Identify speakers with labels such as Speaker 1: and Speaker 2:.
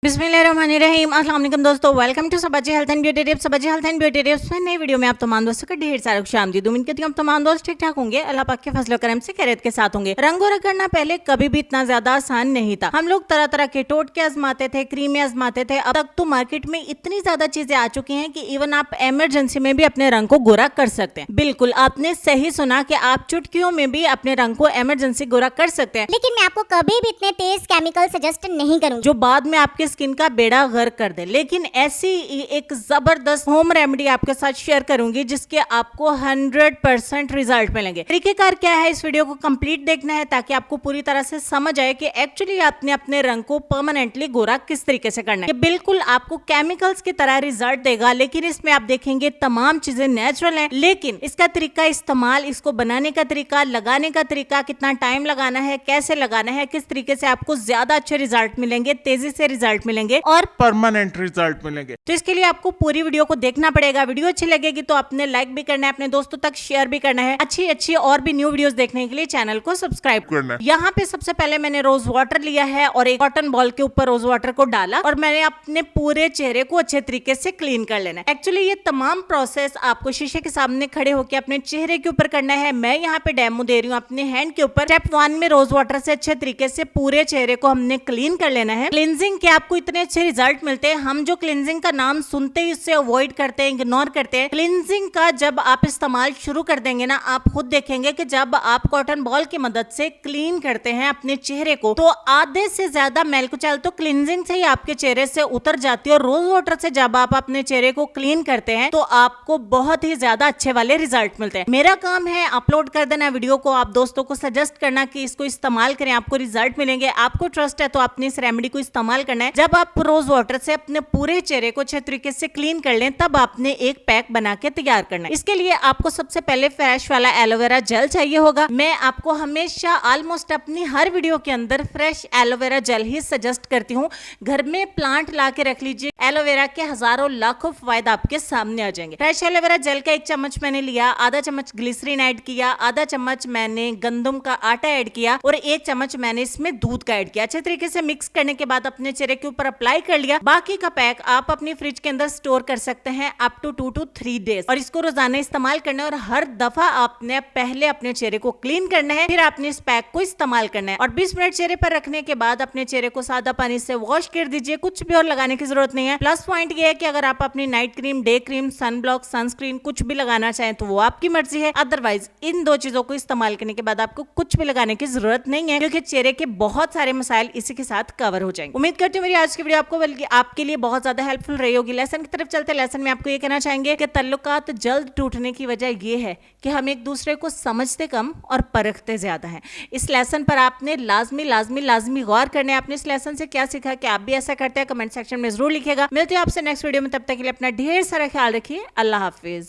Speaker 1: बिस्मिल्लाहिर्रहमानिर्रहीम। अस्सलाम वालेकुम दोस्तों, welcome to Sabaji health and beauty tips. Sabaji health and beauty tips में नई वीडियो में आप तमाम दोस्तों का ढेर सारा खुशामदीद। उम्मीद करती हूं आप तमाम दोस्त ठीक ठाक होंगे, अल्लाह पाक के फजल करम से खैरियत के साथ होंगे। रंगो रंग करना पहले कभी भी इतना ज्यादा आसान नहीं था। हम लोग तरह तरह के टोटके आजमाते थे, क्रीमें आजमाते थे। अब तक तो मार्केट में इतनी ज्यादा चीजें आ चुकी हैं कि इवन आप इमरजेंसी में भी अपने रंग को गोरा कर सकते हैं। बिल्कुल आपने सही सुना कि आप चुटकियों में भी अपने रंग को इमरजेंसी गोरा कर सकते हैं।
Speaker 2: लेकिन मैं आपको कभी भी इतने तेज केमिकल सजेस्ट नहीं करूंगी
Speaker 1: जो बाद में आपके स्किन का बेड़ा गर्क कर दे। लेकिन ऐसी एक जबरदस्त होम रेमेडी आपके साथ शेयर करूंगी जिसके आपको 100% रिजल्ट मिलेंगे। तरीकेकार क्या है, इस वीडियो को कंप्लीट देखना है ताकि आपको पूरी तरह से समझ आए कि एक्चुअली आपने अपने रंग को परमानेंटली गोरा किस तरीके से करना है। ये बिल्कुल आपको केमिकल्स की तरह रिजल्ट देगा, लेकिन इसमें आप देखेंगे तमाम चीजें नेचुरल हैं। लेकिन इसका तरीका इस्तेमाल, इसको बनाने का तरीका, लगाने का तरीका, कितना टाइम लगाना है, कैसे लगाना है, किस तरीके से आपको ज्यादा अच्छे रिजल्ट मिलेंगे, तेजी से रिजल्ट मिलेंगे और
Speaker 3: परमानेंट रिजल्ट मिलेंगे।
Speaker 1: तो इसके लिए आपको पूरी वीडियो को देखना पड़ेगा। वीडियो अच्छी लगेगी तो आपने लाइक भी करना है, अपने दोस्तों तक शेयर भी करना है। अच्छी और भी न्यू वीडियोस देखने के लिए चैनल को सब्सक्राइब
Speaker 3: करना है।
Speaker 1: यहाँ पे सबसे पहले मैंने रोज वाटर लिया है और एक कॉटन बॉल के ऊपर रोज वाटर को डाला और मैंने अपने पूरे चेहरे को अच्छे तरीके से क्लीन कर लेना है। एक्चुअली ये तमाम प्रोसेस आपको शीशे के सामने खड़े होकर अपने चेहरे के ऊपर करना है। मैं यहाँ पे डेमो दे रही हूँ अपने हैंड के ऊपर। स्टेप 1 में रोज वाटर से अच्छे तरीके से पूरे चेहरे को हमने क्लीन कर लेना है। क्लींजिंग के आपको इतने अच्छे रिजल्ट मिलते हैं, हम जो क्लींजिंग का नाम सुनते ही उससे अवॉइड करते हैं, इग्नोर करते हैं। क्लींजिंग का जब आप इस्तेमाल शुरू कर देंगे ना, आप खुद देखेंगे कि जब आप कॉटन बॉल की मदद से क्लीन करते हैं अपने चेहरे को तो आधे से ज्यादा मैल कुचैल तो क्लींजिंग से ही आपके चेहरे से उतर जाती है। और रोज वाटर से जब आप अपने चेहरे को क्लीन करते हैं तो आपको बहुत ही ज्यादा अच्छे वाले रिजल्ट मिलते हैं। मेरा काम है अपलोड कर देना वीडियो को, आप दोस्तों को सजेस्ट करना कि इसको इस्तेमाल करें, आपको रिजल्ट मिलेंगे। आपको ट्रस्ट है तो आपने इस रेमेडी को इस्तेमाल करना है। जब आप रोज वाटर से अपने पूरे चेहरे को अच्छे तरीके से क्लीन कर लें तब आपने एक पैक बना के तैयार करना है। इसके लिए आपको सबसे पहले फ्रेश वाला एलोवेरा जेल चाहिए होगा। मैं आपको हमेशा ऑलमोस्ट अपनी हर वीडियो के अंदर फ्रेश एलोवेरा जेल ही सजेस्ट करती हूँ। घर में प्लांट ला के रख लीजिए, एलोवेरा के हजारों लाखों फायदा आपके सामने आ जाएंगे। फ्रेश एलोवेरा जेल का 1 चम्मच मैंने लिया, आधा चम्मच ग्लिसरीन ऐड किया, आधा चम्मच मैंने गंदम का आटा ऐड किया और 1 चम्मच मैंने इसमें दूध का ऐड किया। अच्छे तरीके से मिक्स करने के बाद अपने चेहरे के ऊपर अप्लाई कर लिया। बाकी का पैक आप अपनी फ्रिज के अंदर स्टोर कर सकते हैं अप टू 2 to 3 डेज और इसको रोजाना इस्तेमाल करना है। और हर दफा आपने पहले अपने चेहरे को क्लीन करना है, फिर आपने इस पैक को इस्तेमाल करना है। और 20 मिनट चेहरे पर रखने के बाद अपने चेहरे को सादा पानी से वॉश कर दीजिए। कुछ भी और लगाने की जरूरत नहीं है। प्लस पॉइंट ये है कि अगर आप अपनी night cream, day cream, sun block, sunscreen कुछ भी लगाना चाहें तो वो आपकी मर्जी है। अदरवाइज इन 2 चीजों को इस्तेमाल करने के बाद आपको कुछ भी लगाने की जरूरत नहीं है, क्योंकि चेहरे के बहुत सारे मसाइल इसी के साथ कवर हो जाएंगे। उम्मीद करती हूँ मेरी आज की वीडियो आपको बल्कि आपके लिए बहुत ज्यादा हेल्पफुल रही होगी। लेसन की तरफ चलते, लेसन में आपको ये कहना चाहेंगे कि ताल्लुकात जल्द टूटने की वजह ये है कि हम एक दूसरे को समझते कम और परखते ज्यादा हैं। इस लेसन पर आपने लाजमी गौर करने। आपने इस लेसन से क्या सीखा, कि आप भी ऐसा करते हैं, कमेंट सेक्शन में जरूर लिखेगा। मिलते हैं आपसे नेक्स्ट वीडियो में, तब तक के लिए अपना ढेर सारा ख्याल रखिए। अल्लाह हाफिज।